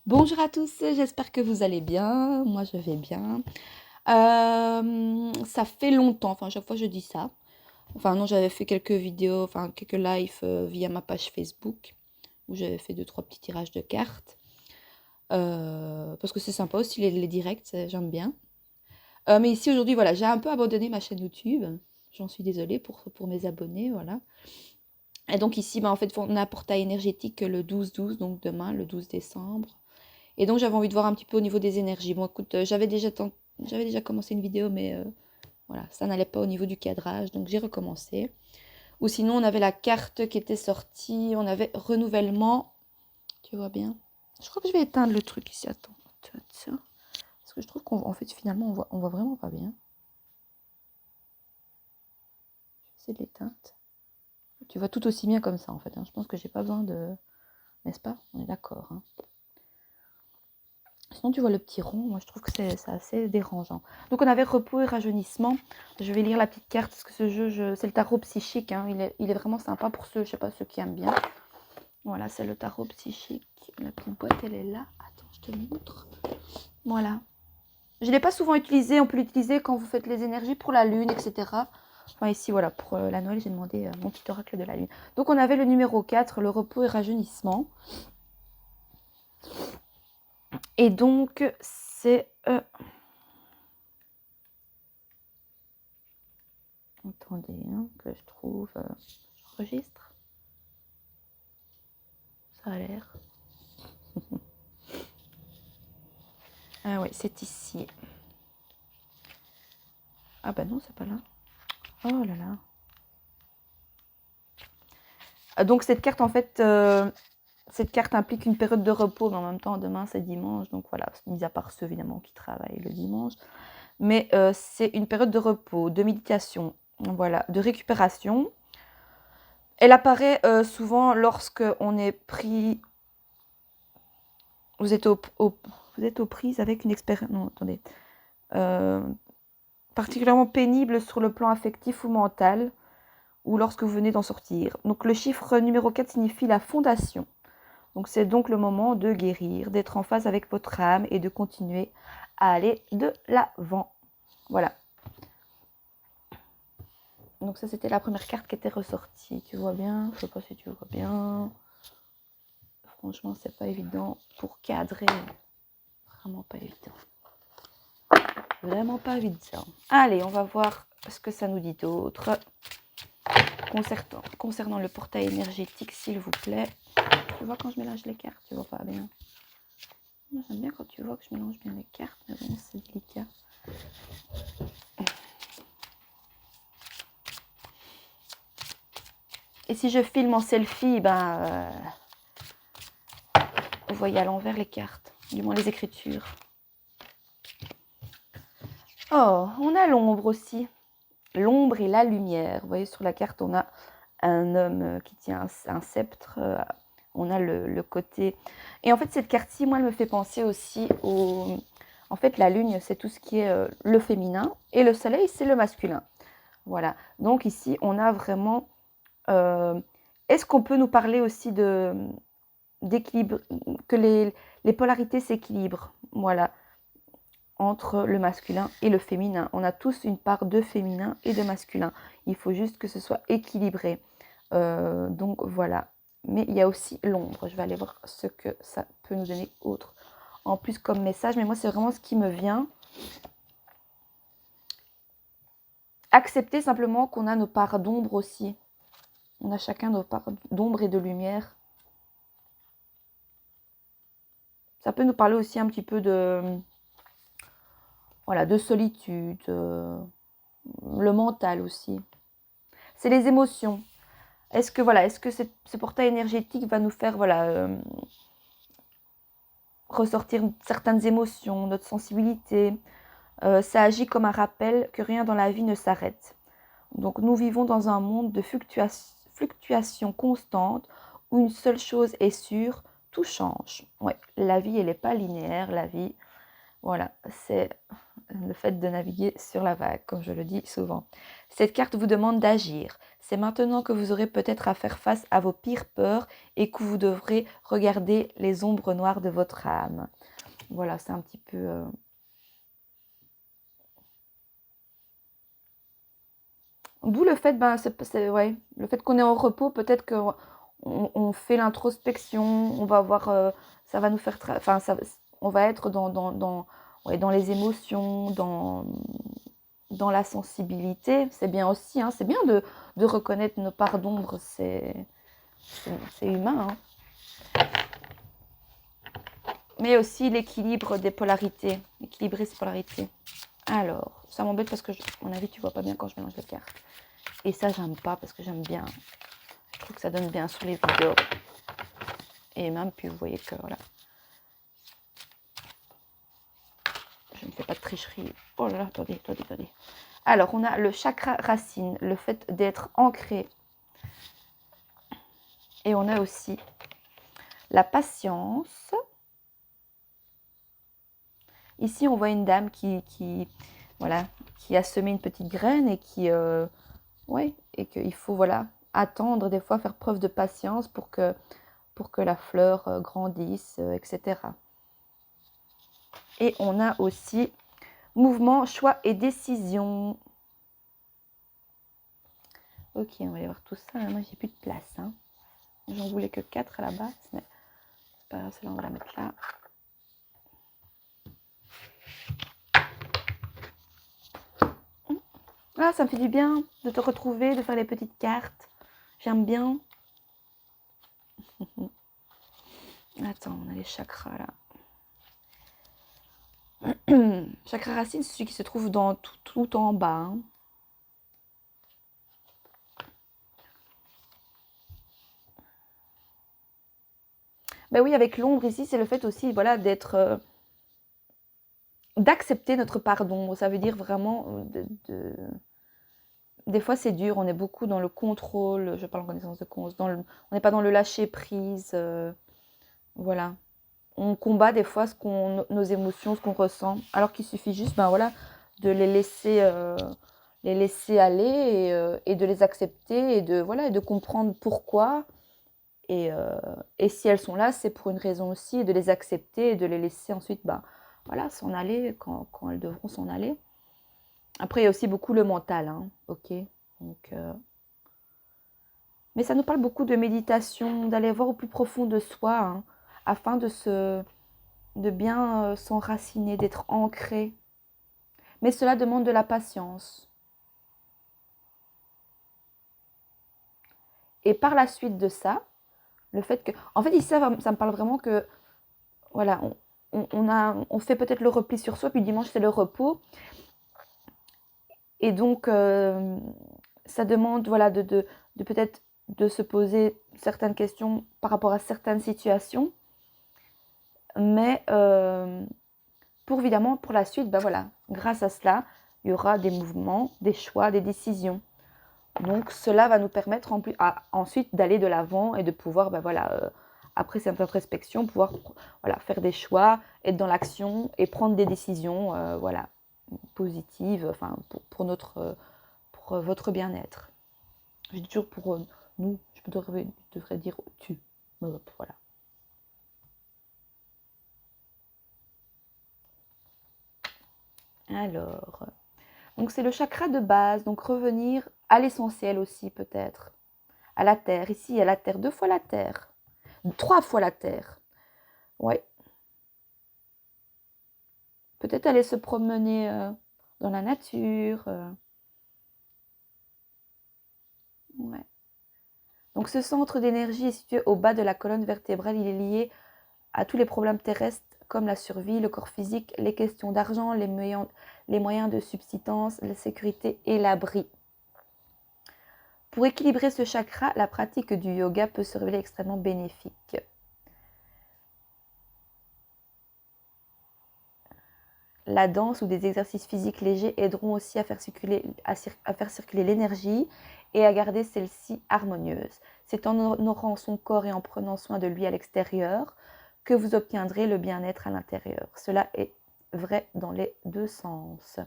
Bonjour à tous, j'espère que vous allez bien. Moi, je vais bien. Ça fait longtemps, enfin, à chaque fois je dis ça. Enfin, non, j'avais fait quelques vidéos, enfin, quelques lives via ma page Facebook où j'avais fait deux, trois petits tirages de cartes. Parce que c'est sympa aussi, les directs, j'aime bien. Mais ici, aujourd'hui, voilà, j'ai un peu abandonné ma chaîne YouTube. J'en suis désolée pour mes abonnés, voilà. Et donc ici, en fait, on a un portail énergétique le 12-12, donc demain, le 12 décembre. Et donc j'avais envie de voir un petit peu au niveau des énergies. Bon écoute, j'avais déjà commencé une vidéo, mais voilà, ça n'allait pas au niveau du cadrage, donc j'ai recommencé. Ou sinon on avait la carte qui était sortie, on avait renouvellement, tu vois bien. Je crois que je vais éteindre le truc ici, attends. Tiens. Parce que je trouve qu'en fait finalement on voit vraiment pas bien. C'est de l'éteinte. Tu vois tout aussi bien comme ça en fait, hein. Je pense que j'ai pas besoin de... N'est-ce pas? On est d'accord, hein. Sinon, tu vois le petit rond, moi je trouve que c'est assez dérangeant. Donc on avait repos et rajeunissement. Je vais lire la petite carte parce que ce jeu, c'est le tarot psychique, hein. Il est vraiment sympa pour ceux, je sais pas, ceux qui aiment bien. Voilà, c'est le tarot psychique. La petite boîte, elle est là. Attends, je te montre. Voilà. Je ne l'ai pas souvent utilisé. On peut l'utiliser quand vous faites les énergies pour la lune, etc. Enfin, ici, voilà, pour la Noël, j'ai demandé mon petit oracle de la lune. Donc on avait le numéro 4, le repos et rajeunissement. Et donc, c'est... Attendez, hein, que je trouve... J'enregistre. Ça a l'air. Ah ouais, c'est ici. Ah bah non, c'est pas là. Oh là là. Donc cette carte, en fait, cette carte implique une période de repos, mais en même temps, demain, c'est dimanche. Donc voilà, mis à part ceux, évidemment, qui travaillent le dimanche. Mais c'est une période de repos, de méditation, voilà, de récupération. Elle apparaît souvent lorsque on est pris... Vous êtes aux prises avec une expérience... Non, attendez. Particulièrement pénible sur le plan affectif ou mental, ou lorsque vous venez d'en sortir. Donc le chiffre numéro 4 signifie la fondation. Donc c'est donc le moment de guérir, d'être en phase avec votre âme et de continuer à aller de l'avant. Voilà. Donc ça, c'était la première carte qui était ressortie. Tu vois bien? Je sais pas si tu vois bien. Franchement, c'est pas évident pour cadrer. Vraiment pas évident. Vraiment pas évident. Allez, on va voir ce que ça nous dit d'autre. Concernant le portail énergétique, s'il vous plaît. Tu vois quand je mélange les cartes, tu vois pas bien. Moi, j'aime bien quand tu vois que je mélange bien les cartes, mais bon, c'est délicat. Et si je filme en selfie, vous voyez à l'envers les cartes, du moins les écritures. Oh, on a l'ombre aussi. L'ombre et la lumière. Vous voyez, sur la carte, on a un homme qui tient un sceptre. On a le côté... Et en fait, cette carte-ci, moi, elle me fait penser aussi au... En fait, la lune, c'est tout ce qui est le féminin. Et le soleil, c'est le masculin. Voilà. Donc ici, on a vraiment... Est-ce qu'on peut nous parler aussi d'équilibre, que les polarités s'équilibrent, voilà, entre le masculin et le féminin. On a tous une part de féminin et de masculin. Il faut juste que ce soit équilibré. Donc voilà. Mais il y a aussi l'ombre. Je vais aller voir ce que ça peut nous donner autre en plus comme message. Mais moi, c'est vraiment ce qui me vient. Accepter simplement qu'on a nos parts d'ombre aussi. On a chacun nos parts d'ombre et de lumière. Ça peut nous parler aussi un petit peu de, voilà, de solitude, le mental aussi. C'est les émotions. Est-ce que, voilà, est-ce que ce portail énergétique va nous faire, voilà, ressortir certaines émotions, notre sensibilité. Ça agit comme un rappel que rien dans la vie ne s'arrête. Donc nous vivons dans un monde de fluctuations constantes où une seule chose est sûre, tout change. Ouais, la vie, elle n'est pas linéaire, la vie, voilà, c'est le fait de naviguer sur la vague, comme je le dis souvent. Cette carte vous demande d'agir. C'est maintenant que vous aurez peut-être à faire face à vos pires peurs et que vous devrez regarder les ombres noires de votre âme. Voilà, c'est un petit peu... D'où le fait, ouais, le fait qu'on est en repos, peut-être qu'on on fait l'introspection, on va voir, ça va nous faire, enfin, on va être ouais, dans les émotions, dans la sensibilité. C'est bien aussi, hein, c'est bien de reconnaître nos parts d'ombre, c'est humain. Hein. Mais aussi l'équilibre des polarités, équilibrer ces polarités. Alors, ça m'embête parce que, à mon avis, tu vois pas bien quand je mélange les cartes. Et ça, j'aime pas parce que j'aime bien. Je trouve que ça donne bien sur les vidéos. Et même, puis vous voyez que, voilà. Je ne fais pas de tricherie. Oh là là, attendez. Alors, on a le chakra racine, le fait d'être ancré. Et on a aussi la patience. Ici, on voit une dame voilà, qui a semé une petite graine et ouais, et qu'il faut, voilà, attendre, des fois, faire preuve de patience pour que la fleur grandisse, etc. Et on a aussi mouvement, choix et décision. Ok, on va aller voir tout ça. Moi, j'ai plus de place. Hein. J'en voulais que 4 à la base, mais c'est pas grave, celle-là, on va la mettre là. Ah, ça me fait du bien de te retrouver, de faire les petites cartes. J'aime bien. Attends, on a les chakras là. Chakra racine, c'est celui qui se trouve dans tout en bas. Hein. Ben oui, avec l'ombre ici, c'est le fait aussi, voilà, d'être, d'accepter notre part d'ombre. Ça veut dire vraiment des fois c'est dur. On est beaucoup dans le contrôle. Je parle en connaissance de cause. On n'est pas dans le lâcher prise. Voilà. On combat des fois nos émotions, ce qu'on ressent, alors qu'il suffit juste, ben voilà, de les laisser aller et de les accepter et de comprendre pourquoi. Et si elles sont là, c'est pour une raison aussi, et de les accepter et de les laisser ensuite, ben voilà, s'en aller quand elles devront s'en aller. Après, il y a aussi beaucoup le mental, hein, ok. Donc, mais ça nous parle beaucoup de méditation, d'aller voir au plus profond de soi, hein, afin de bien s'enraciner, d'être ancré. Mais cela demande de la patience. Et par la suite de ça, le fait que... En fait, ici, ça me parle vraiment que, voilà, on fait peut-être le repli sur soi, puis dimanche, c'est le repos. Et donc, ça demande, voilà, de peut-être de se poser certaines questions par rapport à certaines situations. Mais évidemment, pour la suite, ben voilà, grâce à cela, il y aura des mouvements, des choix, des décisions. Donc, cela va nous permettre ensuite d'aller de l'avant et de pouvoir, ben voilà, après cette introspection, pouvoir voilà, faire des choix, être dans l'action et prendre des décisions voilà, positives enfin, pour votre bien-être. Je dis toujours pour nous, je devrais dire tu. Voilà. Alors, donc c'est le chakra de base, donc revenir à l'essentiel aussi peut-être, à la terre. Ici, il y a la terre, 2 fois la terre, 3 fois la terre. Ouais. Peut-être aller se promener dans la nature. Ouais. Donc ce centre d'énergie est situé au bas de la colonne vertébrale. Il est lié à tous les problèmes terrestres comme la survie, le corps physique, les questions d'argent, les moyens de subsistance, la sécurité et l'abri. Pour équilibrer ce chakra, la pratique du yoga peut se révéler extrêmement bénéfique. La danse ou des exercices physiques légers aideront aussi à faire circuler l'énergie et à garder celle-ci harmonieuse. C'est en honorant son corps et en prenant soin de lui à l'extérieur que vous obtiendrez le bien-être à l'intérieur. Cela est vrai dans les deux sens.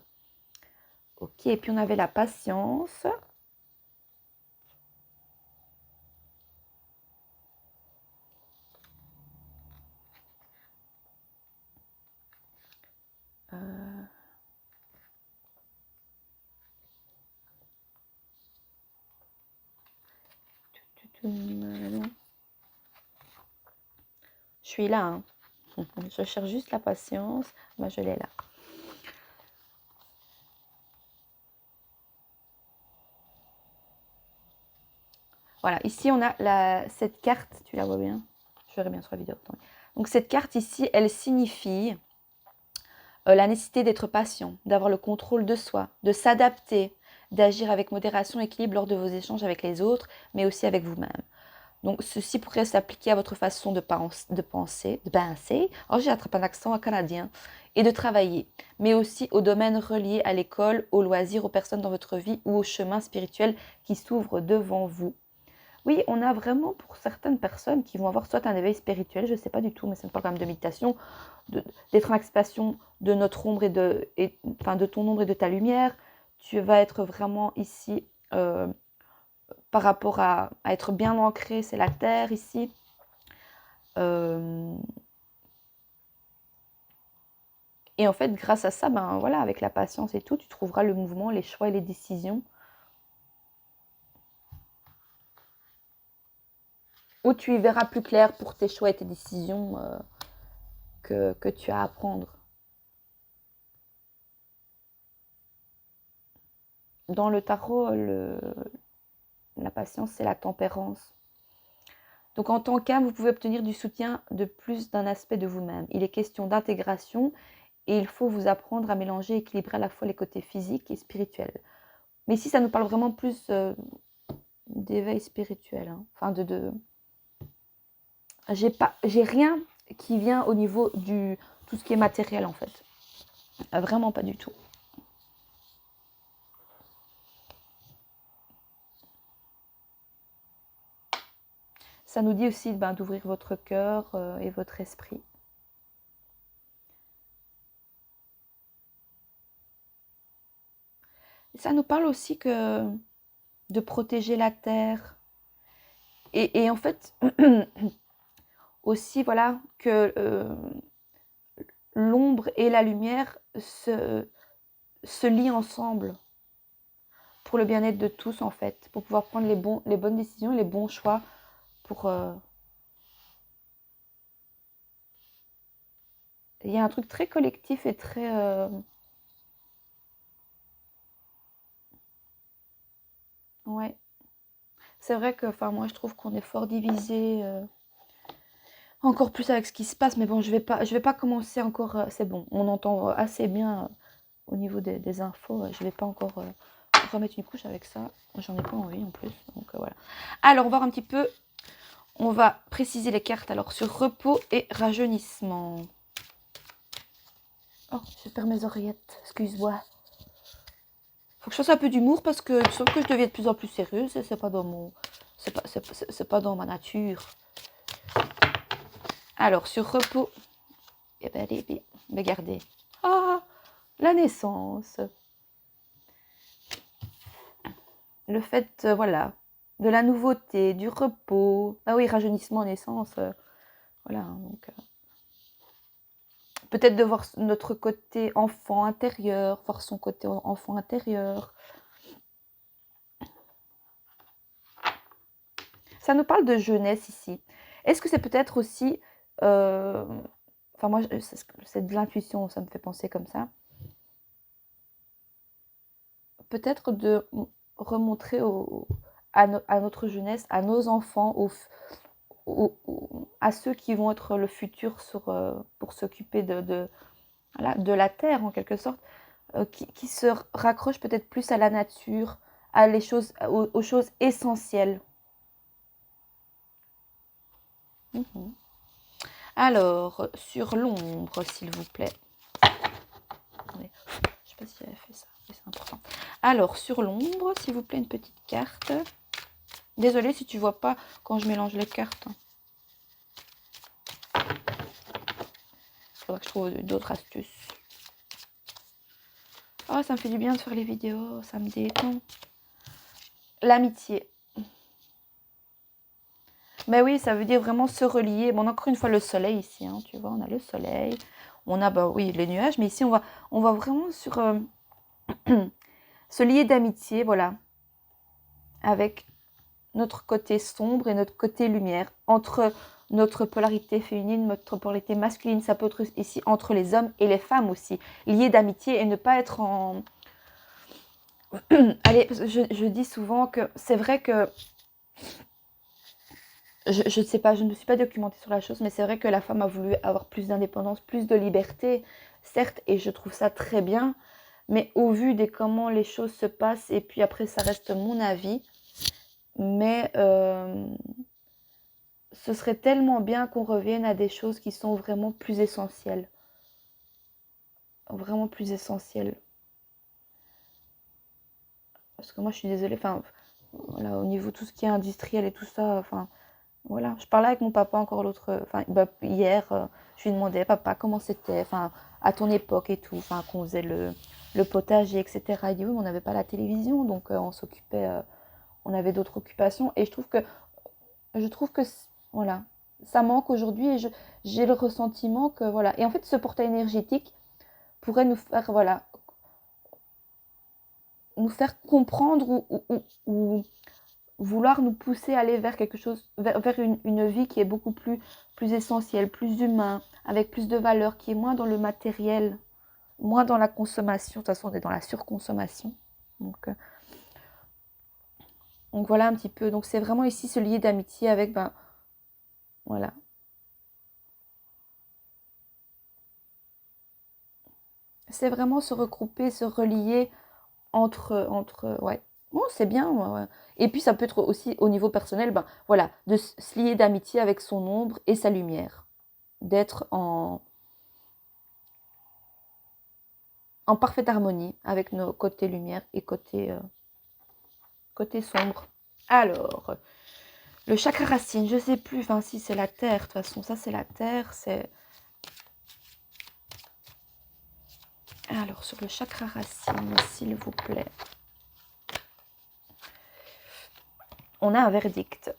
Ok, et puis on avait la patience. Je suis là, hein. Je cherche juste la patience. Moi, je l'ai là. Voilà, ici on a cette carte, tu la vois bien? Je verrai bien sur la vidéo. Donc cette carte ici, elle signifie la nécessité d'être patient, d'avoir le contrôle de soi, de s'adapter, d'agir avec modération et équilibre lors de vos échanges avec les autres, mais aussi avec vous-même. Donc ceci pourrait s'appliquer à votre façon de penser, oh j'ai attrapé un accent canadien, et de travailler, mais aussi aux domaines reliés à l'école, aux loisirs, aux personnes dans votre vie ou au chemin spirituel qui s'ouvre devant vous. Oui, on a vraiment pour certaines personnes qui vont avoir soit un éveil spirituel, je ne sais pas du tout, mais ça me parle quand même de méditation, d'être en expansion de notre ombre enfin de ton ombre et de ta lumière. Tu vas être vraiment ici par rapport à être bien ancré, c'est la terre ici. Et en fait, grâce à ça, ben voilà, avec la patience et tout, tu trouveras le mouvement, les choix et les décisions. Où tu y verras plus clair pour tes choix et tes décisions que tu as à prendre. Dans le tarot, la patience, c'est la tempérance. Donc en tant qu'âme, vous pouvez obtenir du soutien de plus d'un aspect de vous-même. Il est question d'intégration et il faut vous apprendre à mélanger et équilibrer à la fois les côtés physiques et spirituels. Mais ici, ça nous parle vraiment plus d'éveil spirituel. Hein. Enfin, j'ai rien qui vient au niveau du tout ce qui est matériel en fait. Vraiment pas du tout. Ça nous dit aussi d'ouvrir votre cœur et votre esprit. Et ça nous parle aussi de protéger la terre. Et en fait, aussi, voilà, que l'ombre et la lumière se lient ensemble pour le bien-être de tous, en fait, pour pouvoir prendre les bonnes décisions et les bons choix pour... Il y a un truc très collectif et très... Ouais. C'est vrai que, enfin, moi, je trouve qu'on est fort divisé, encore plus avec ce qui se passe. Mais bon, je vais pas commencer encore. C'est bon, on entend assez bien au niveau des infos. Je vais pas encore remettre une couche avec ça. J'en ai pas envie en plus. Donc voilà. Alors, on va voir un petit peu. On va préciser les cartes. Alors, sur repos et rajeunissement. Oh, je perds mes oreillettes. Excuse-moi. Faut que je fasse un peu d'humour parce que je sens que je deviens de plus en plus sérieuse et c'est pas dans mon... C'est pas dans ma nature. Alors, sur repos... Eh ben, allez, regardez. Ah, la naissance. Le fait, voilà, de la nouveauté, du repos. Ah oui, rajeunissement, naissance. Voilà, donc... peut-être de voir notre côté enfant intérieur, voir son côté enfant intérieur. Ça nous parle de jeunesse ici. Est-ce que c'est peut-être aussi... enfin, moi, c'est de l'intuition, ça me fait penser comme ça. Peut-être de remontrer à notre jeunesse, à nos enfants, à ceux qui vont être le futur pour s'occuper voilà, de la terre, en quelque sorte, qui se raccrochent peut-être plus à la nature, aux choses essentielles. Mhm. Alors, sur l'ombre, s'il vous plaît. Attendez, je sais pas si j'avais fait ça, mais c'est important. Alors, sur l'ombre, s'il vous plaît, une petite carte. Désolée si tu vois pas quand je mélange les cartes. Il faudra que je trouve d'autres astuces. Oh, ça me fait du bien de faire les vidéos, ça me détend. L'amitié. Mais oui, ça veut dire vraiment se relier. Bon, encore une fois, le soleil ici, hein, tu vois, on a le soleil. On a, bah oui, les nuages, mais ici, on va vraiment sur se lier d'amitié, voilà, avec notre côté sombre et notre côté lumière, entre notre polarité féminine, notre polarité masculine, ça peut être ici entre les hommes et les femmes aussi, liés d'amitié et ne pas être en... Allez, je dis souvent que c'est vrai que, je ne sais pas, je ne me suis pas documentée sur la chose, mais c'est vrai que la femme a voulu avoir plus d'indépendance, plus de liberté, certes, et je trouve ça très bien, mais au vu de comment les choses se passent, et puis après ça reste mon avis, mais ce serait tellement bien qu'on revienne à des choses qui sont vraiment plus essentielles. Vraiment plus essentielles. Parce que moi, je suis désolée, enfin, voilà, au niveau de tout ce qui est industriel et tout ça, enfin, voilà. Je parlais avec mon papa encore l'autre, enfin, bah, hier, je lui demandais, papa, comment c'était, enfin, à ton époque et tout, enfin, qu'on faisait le potager, etc. Il dit, oui, mais on n'avait pas la télévision, donc on s'occupait, on avait d'autres occupations. Et je trouve que voilà, ça manque aujourd'hui et j'ai le ressentiment que voilà. Et en fait, ce portail énergétique pourrait nous faire voilà, nous faire comprendre ou vouloir nous pousser à aller vers quelque chose, vers une vie qui est beaucoup plus essentielle, plus humain, avec plus de valeur, qui est moins dans le matériel, moins dans la consommation. De toute façon, on est dans la surconsommation. Donc voilà un petit peu. Donc c'est vraiment ici ce lien d'amitié avec ben voilà. C'est vraiment se regrouper, se relier ouais. Bon, c'est bien. Ouais, ouais. Et puis ça peut être aussi au niveau personnel, ben voilà, de se lier d'amitié avec son ombre et sa lumière, d'être en parfaite harmonie avec nos côtés lumière et côté sombre. Alors, le chakra racine, je sais plus, enfin si c'est la terre, de toute façon, ça c'est la terre, c'est... Alors, sur le chakra racine, s'il vous plaît, on a un verdict.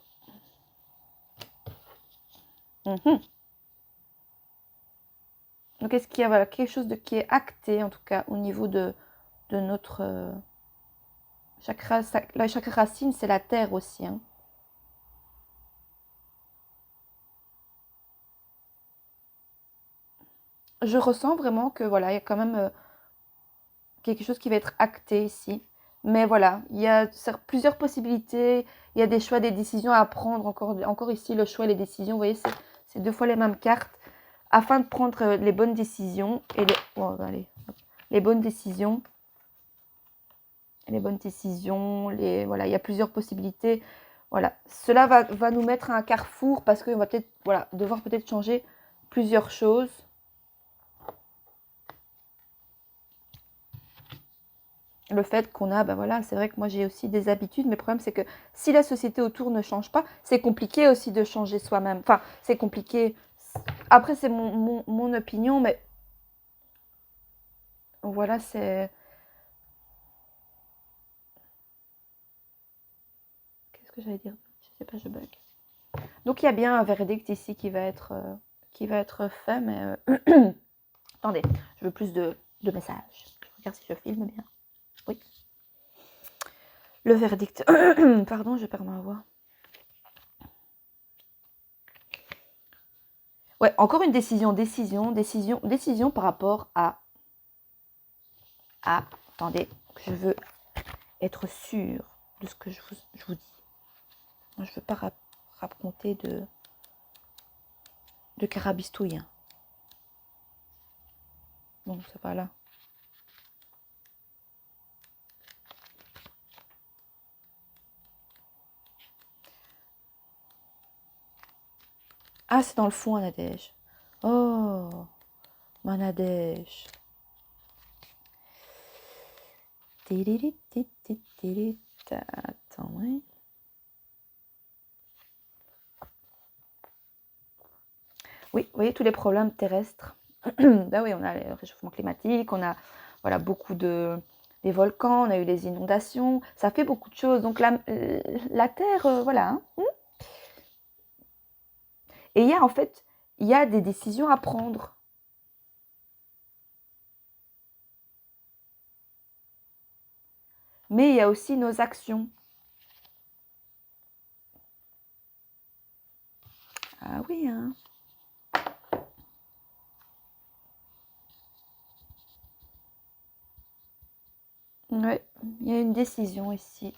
Donc, est-ce qu'il y a voilà, quelque chose qui est acté, en tout cas, au niveau de notre chakra? La chakra racine, c'est la terre aussi. Hein. Je ressens vraiment que voilà, il y a quand même quelque chose qui va être acté ici. Mais voilà, il y a plusieurs possibilités. Il y a des choix, des décisions à prendre. Encore ici, le choix et les décisions. Vous voyez, c'est deux fois les mêmes cartes. Afin de prendre les bonnes décisions. Et allez, les bonnes décisions. Voilà, il y a plusieurs possibilités. Voilà, cela va nous mettre à un carrefour parce qu'on va peut-être voilà, devoir peut-être changer plusieurs choses. Le fait qu'on a, ben voilà, c'est vrai que moi j'ai aussi des habitudes, mais le problème c'est que si la société autour ne change pas, c'est compliqué aussi de changer soi-même. Enfin, c'est compliqué. Après, c'est mon opinion, mais voilà, c'est... Qu'est-ce que j'allais dire? Je sais pas, je bug. Donc il y a bien un verdict ici qui va être fait, mais... Attendez, je veux plus de messages. Je regarde si je filme bien. Oui. Le verdict. Pardon, je perds ma voix. Ouais, encore une décision par rapport à... Attendez, je veux être sûre de ce que je vous dis. Je ne veux pas raconter de carabistouille. Hein. Bon, c'est pas là. Ah, c'est dans le fond, Anadège. Oh, Manadège. Attends, oui. Oui, vous voyez tous les problèmes terrestres. Ben oui, on a le réchauffement climatique, on a voilà, beaucoup de des volcans, on a eu les inondations, ça fait beaucoup de choses. Donc la Terre, voilà. Hein. Et en fait, il y a des décisions à prendre. Mais il y a aussi nos actions. Ah oui, hein. Ouais, il y a une décision ici.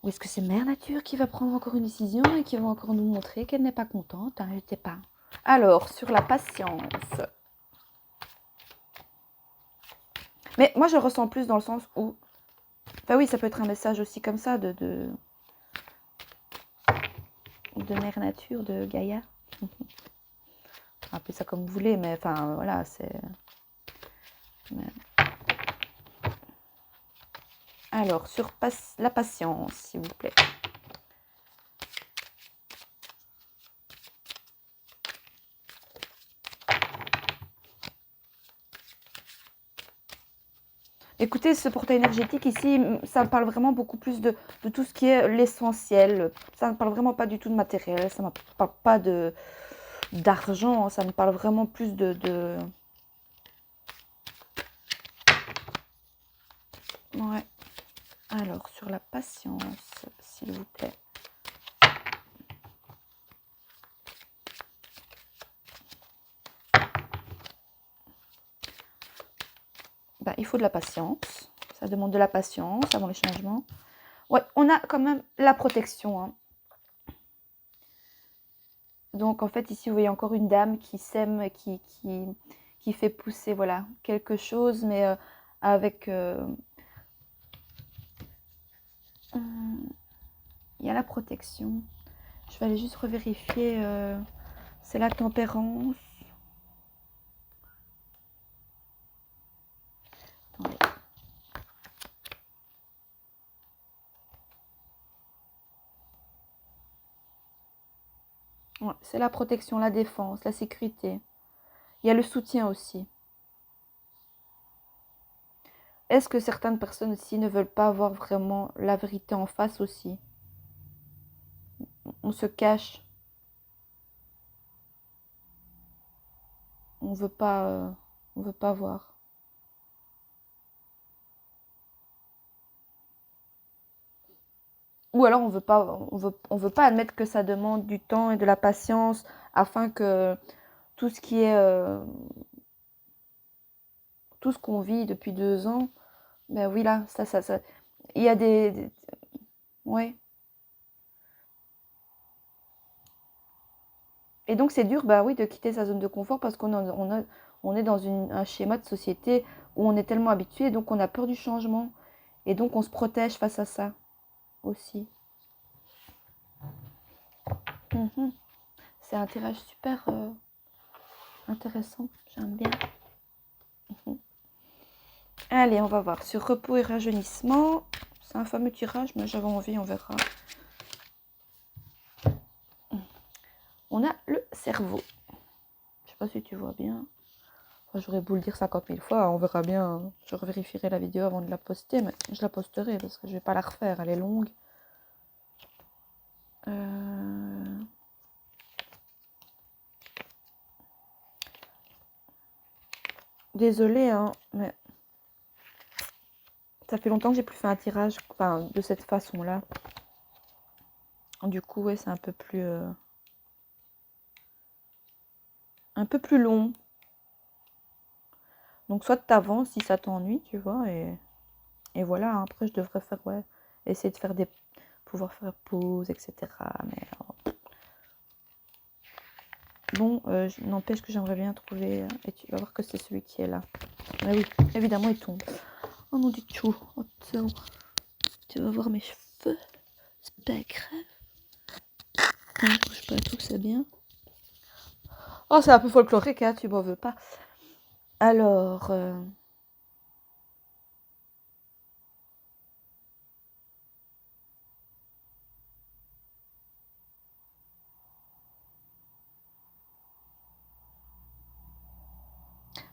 Ou est-ce que c'est Mère Nature qui va prendre encore une décision et qui va encore nous montrer qu'elle n'est pas contente? Hein, je ne sais pas. Alors, sur la patience. Mais moi, je ressens plus dans le sens où... Enfin oui, ça peut être un message aussi comme ça de Mère Nature, de Gaïa. Appelez ça comme vous voulez, mais enfin, voilà, c'est... Alors, sur la patience, s'il vous plaît. Écoutez, ce portail énergétique ici, ça me parle vraiment beaucoup plus de tout ce qui est l'essentiel. Ça ne parle vraiment pas du tout de matériel, ça ne parle pas d'argent, ça me parle vraiment plus de... Ouais. Alors, sur la patience, s'il vous plaît. Ben, il faut de la patience. Ça demande de la patience avant les changements. Ouais, on a quand même la protection. Hein. Donc, en fait, ici, vous voyez encore une dame qui sème, qui fait pousser, voilà, quelque chose, mais avec... il y a la protection. Je vais aller juste revérifier. C'est la tempérance. Attendez. Ouais, c'est la protection, la défense, la sécurité. Il y a le soutien aussi. Est-ce que certaines personnes aussi ne veulent pas voir vraiment la vérité en face aussi? On se cache. On veut pas voir. Ou alors on veut pas admettre que ça demande du temps et de la patience afin que tout ce qui est, tout ce qu'on vit depuis 2 ans, ben oui là, ça, il y a ouais. Et donc c'est dur, bah oui, de quitter sa zone de confort parce on est dans un schéma de société où on est tellement habitué, donc on a peur du changement. Et donc on se protège face à ça aussi. Mhm. C'est un tirage super intéressant, j'aime bien. Mhm. Allez, on va voir. Sur repos et rajeunissement, c'est un fameux tirage, mais j'avais envie, on verra. On a le cerveau. Je sais pas si tu vois bien. Enfin, j'aurais beau le dire 50 000 fois, on verra bien. Je revérifierai la vidéo avant de la poster, mais je la posterai parce que je vais pas la refaire, elle est longue. Désolée, hein, mais ça fait longtemps que j'ai plus fait un tirage de cette façon-là. Du coup, ouais, c'est un peu plus long. Donc, soit t'avances si ça t'ennuie, tu vois, et voilà. Hein, après, je devrais faire, ouais, essayer de faire pouvoir faire pause, etc. Mais bon, n'empêche que j'aimerais bien trouver, et tu vas voir que c'est celui qui est là. Mais oui, évidemment, il tombe. Oh non, du tout. Oh, tu vas voir mes cheveux. C'est pas grave. Non, je bouge pas tout, c'est bien. Oh, c'est un peu folklorique, hein, tu m'en veux pas. Alors,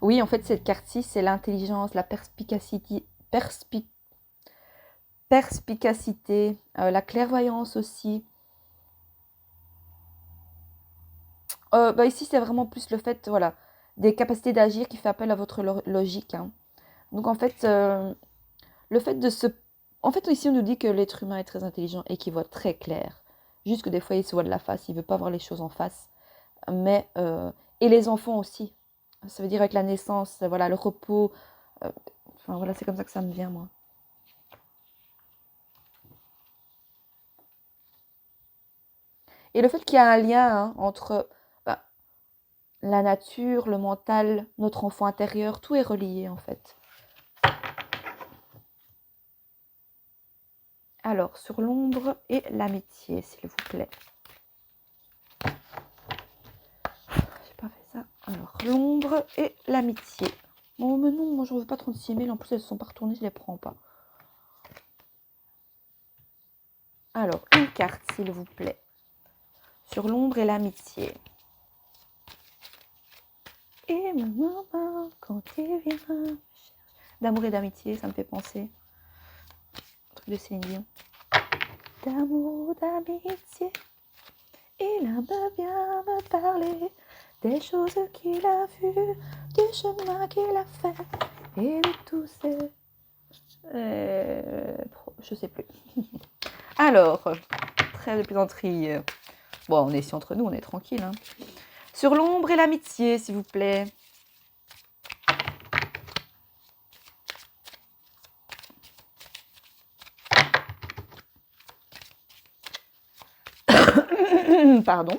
Oui, en fait, cette carte-ci, c'est l'intelligence, la perspicacité, la clairvoyance aussi. Bah ici, c'est vraiment plus le fait, voilà, des capacités d'agir qui fait appel à votre logique, hein. Donc en fait, le fait de se... En fait, ici, on nous dit que l'être humain est très intelligent et qu'il voit très clair. Juste que des fois, il se voit de la face, il veut pas voir les choses en face. Mais, et les enfants aussi. Ça veut dire avec la naissance, voilà, le repos. euh, Enfin, voilà, c'est comme ça que ça me vient, moi. Et le fait qu'il y a un lien, hein, entre bah, la nature, le mental, notre enfant intérieur, tout est relié, en fait. Alors, sur l'ombre et l'amitié, s'il vous plaît. J'ai pas fait ça. Alors, l'ombre et l'amitié. Oh, mais non, moi, j'en veux pas 36 000. En plus, elles ne sont pas retournées, je les prends pas. Alors, une carte, s'il vous plaît. Sur l'ombre et l'amitié. Et maman, quand tu viendras. D'amour et d'amitié, ça me fait penser. Un truc de Céline Dion. D'amour, d'amitié. Il aime bien me parler des choses qu'il a vues, du chemin qu'il a fait et de tous ces... je sais plus. Alors, trêve de plaisanterie. Bon, on est ici entre nous, on est tranquille, hein. Sur l'ombre et l'amitié, s'il vous plaît. Pardon.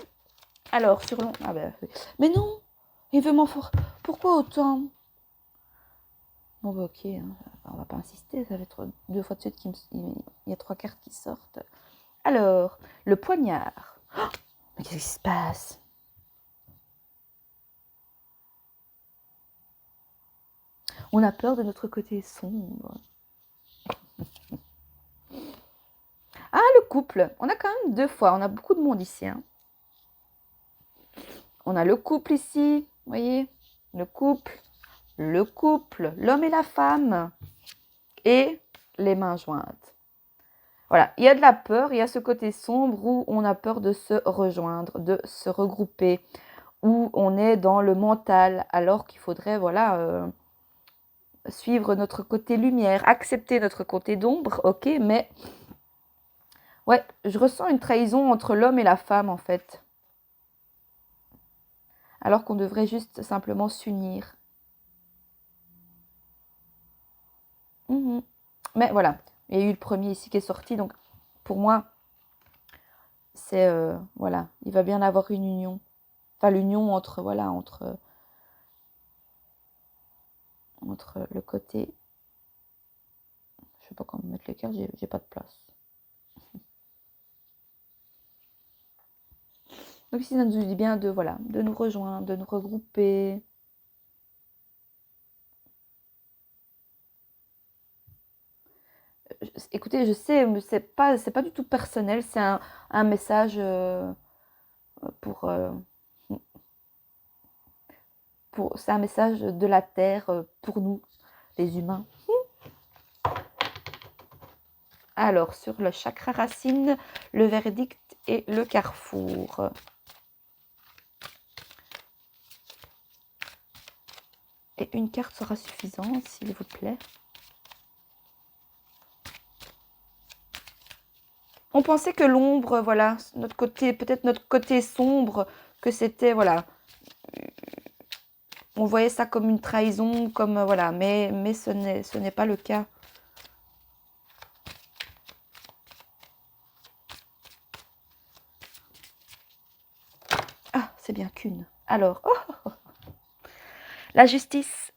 Alors, sur l'ombre... Ah ben, mais non, il veut m'en faire... Pourquoi autant? Bon, bah ok, hein. On va pas insister, ça va être 2 fois de suite qu'il y a 3 cartes qui sortent. Alors, le poignard. Oh, mais qu'est-ce qui se passe? On a peur de notre côté sombre. Ah, le couple. On a quand même 2 fois. On a beaucoup de monde ici, hein. On a le couple ici, vous voyez? Le couple, l'homme et la femme. Et les mains jointes. Voilà, il y a de la peur, il y a ce côté sombre où on a peur de se rejoindre, de se regrouper, où on est dans le mental, alors qu'il faudrait, voilà, suivre notre côté lumière, accepter notre côté d'ombre, ok, mais ouais, je ressens une trahison entre l'homme et la femme, en fait, alors qu'on devrait juste simplement s'unir. Mhm. Mais voilà, il y a eu le premier ici qui est sorti, donc pour moi, c'est, voilà, il va bien avoir une union. Enfin, l'union entre, voilà, entre le côté... Je sais pas comment mettre les cartes, j'ai pas de place. Donc ici, ça nous dit bien de, voilà, de nous rejoindre, de nous regrouper. Écoutez, je sais, mais c'est pas du tout personnel, c'est un message pour, c'est un message de la Terre pour nous, les humains. Alors, sur le chakra racine, le verdict et le carrefour. Et une carte sera suffisante, s'il vous plaît. On pensait que l'ombre, voilà, notre côté, peut-être notre côté sombre, que c'était, voilà, on voyait ça comme une trahison, comme, voilà, mais ce n'est pas le cas. Ah, c'est bien qu'une. Alors, oh, la justice.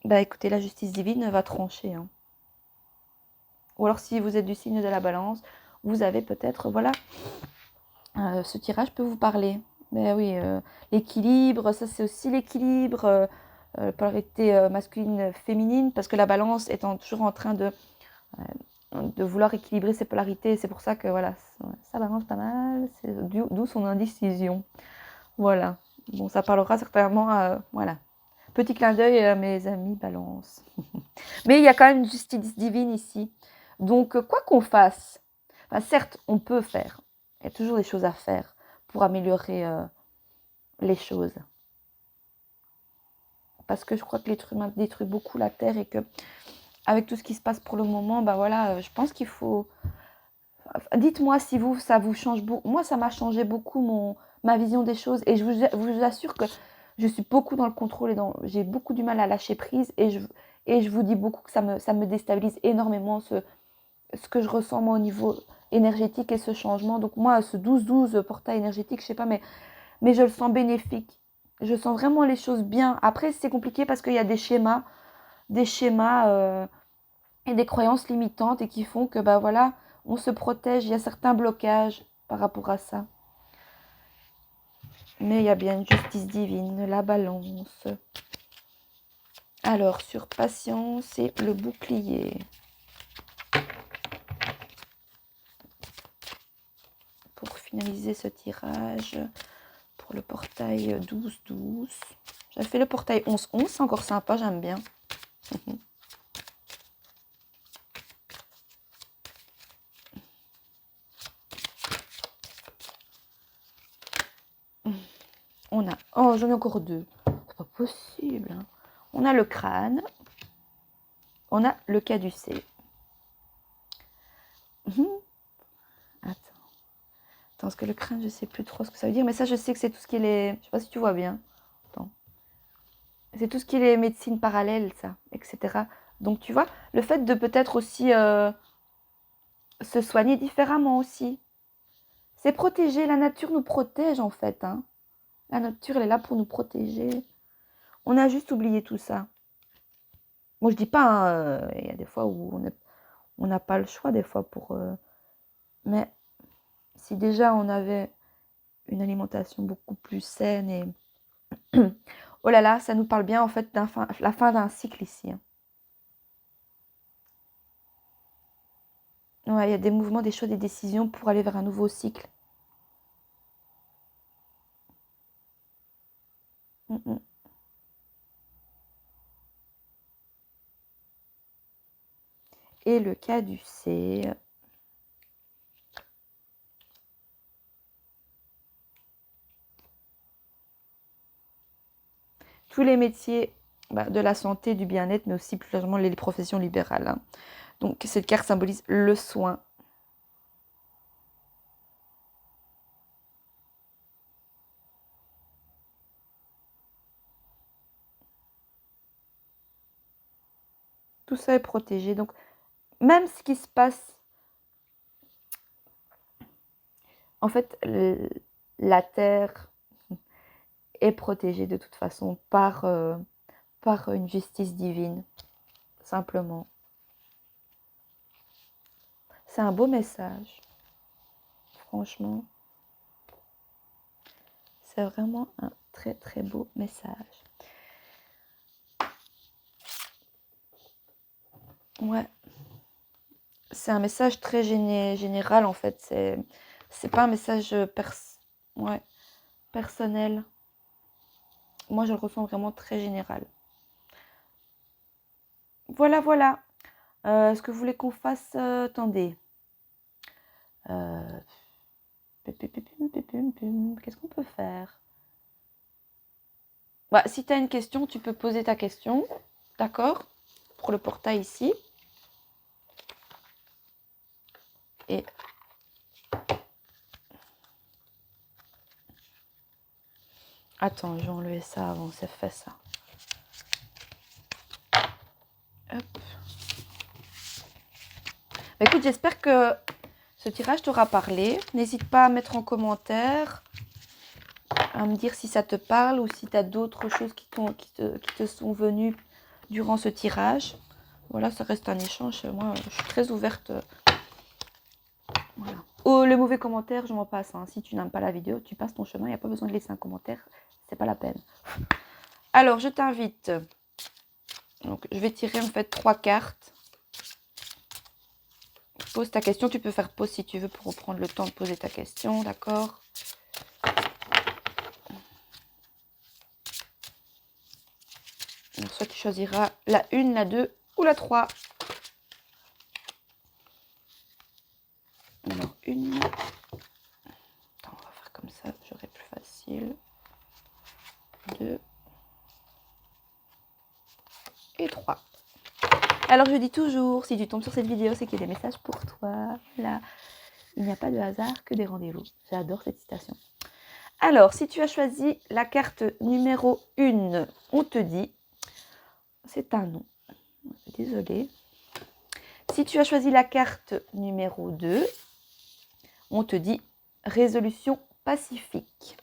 Bah écoutez, la justice divine va trancher, hein. Ou alors si vous êtes du signe de la balance, vous avez peut-être, voilà, ce tirage peut vous parler. Mais oui, l'équilibre, ça c'est aussi l'équilibre, polarité masculine-féminine, parce que la balance est toujours en train de vouloir équilibrer ses polarités. C'est pour ça que voilà, ça balance pas mal, d'où son indécision. Voilà. Bon, ça parlera certainement, voilà, Petit clin d'œil à mes amis balance. Mais il y a quand même une justice divine ici. Donc, quoi qu'on fasse, enfin, certes, on peut faire. Il y a toujours des choses à faire pour améliorer les choses. Parce que je crois que l'être humain détruit beaucoup la Terre et que, avec tout ce qui se passe pour le moment, ben voilà, je pense qu'il faut... Dites-moi si vous, ça vous change beaucoup. Moi, ça m'a changé beaucoup ma vision des choses. Et je vous assure que je suis beaucoup dans le contrôle et j'ai beaucoup du mal à lâcher prise. Et je vous dis beaucoup que ça me déstabilise énormément ce que je ressens moi au niveau énergétique et ce changement. Donc moi, ce 12-12 portail énergétique, je sais pas, mais je le sens bénéfique. Je sens vraiment les choses bien. Après, c'est compliqué parce qu'il y a des schémas et des croyances limitantes et qui font que, bah voilà, on se protège. Il y a certains blocages par rapport à ça. Mais il y a bien une justice divine, la balance. Alors, sur patience et le bouclier. Pour finaliser ce tirage, pour le portail 12-12. J'avais fait le portail 11-11, c'est encore sympa, j'aime bien. On a... Oh, j'en ai encore deux. C'est pas possible. Hein. On a le crâne. On a le caducée. Attends. Parce que le crâne, je sais plus trop ce que ça veut dire. Mais ça, je sais que c'est tout ce qui est les... Je sais pas si tu vois bien. Attends. C'est tout ce qui est les médecines parallèles, ça, etc. Donc, tu vois, le fait de peut-être aussi se soigner différemment aussi. C'est protéger. La nature nous protège, en fait. Hein. La nature, elle est là pour nous protéger. On a juste oublié tout ça. Moi, je dis pas, il y a des fois où on n'a pas le choix, des fois, pour... mais si déjà on avait une alimentation beaucoup plus saine et... oh là là, ça nous parle bien, en fait, la fin d'un cycle ici. Hein. Ouais, il y a des mouvements, des choix, des décisions pour aller vers un nouveau cycle. Et le caducée. Tous les métiers de la santé, du bien-être, mais aussi plus largement les professions libérales. Hein. Donc cette carte symbolise le soin. Tout ça est protégé. Donc même ce qui se passe, en fait, la Terre est protégée de toute façon par une justice divine, simplement. C'est un beau message, franchement. C'est vraiment un très très beau message. Ouais. C'est un message très général en fait. C'est pas un message personnel. Moi, je le ressens vraiment très général. Voilà, voilà. Est-ce que vous voulez qu'on fasse... attendez. Qu'est-ce qu'on peut faire? Bah, si tu as une question, tu peux poser ta question. D'accord? Pour le portail ici. Et... attends, je vais enlever ça avant, ça fait ça. Hop. Bah, écoute, j'espère que ce tirage t'aura parlé. N'hésite pas à mettre en commentaire, à me dire si ça te parle ou si tu as d'autres choses qui te sont venues durant ce tirage. Voilà, ça reste un échange. Moi, je suis très ouverte. Voilà. Oh, le mauvais commentaire, je m'en passe. Hein. Si tu n'aimes pas la vidéo, tu passes ton chemin. Il n'y a pas besoin de laisser un commentaire. C'est pas la peine. Alors, je t'invite. Donc, je vais tirer en fait 3 cartes. Pose ta question. Tu peux faire pause si tu veux pour prendre le temps de poser ta question. D'accord? Alors, soit tu choisiras la 1, la 2 ou la 3. Alors, 1. Attends, on va faire comme ça, j'aurai plus facile. 2. Et 3. Alors, je dis toujours, si tu tombes sur cette vidéo, c'est qu'il y a des messages pour toi. Là, il n'y a pas de hasard que des rendez-vous. J'adore cette citation. Alors, si tu as choisi la carte numéro 1, on te dit, c'est un nom, désolée. Si tu as choisi la carte numéro 2, on te dit résolution pacifique.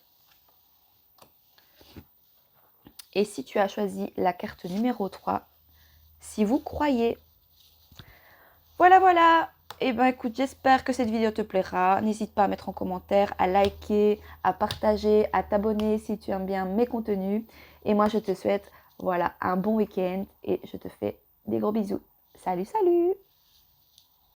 Et si tu as choisi la carte numéro 3, si vous croyez. Voilà. Et ben écoute, j'espère que cette vidéo te plaira. N'hésite pas à mettre en commentaire, à liker, à partager, à t'abonner si tu aimes bien mes contenus. Et moi, je te souhaite un bon week-end et je te fais des gros bisous. Salut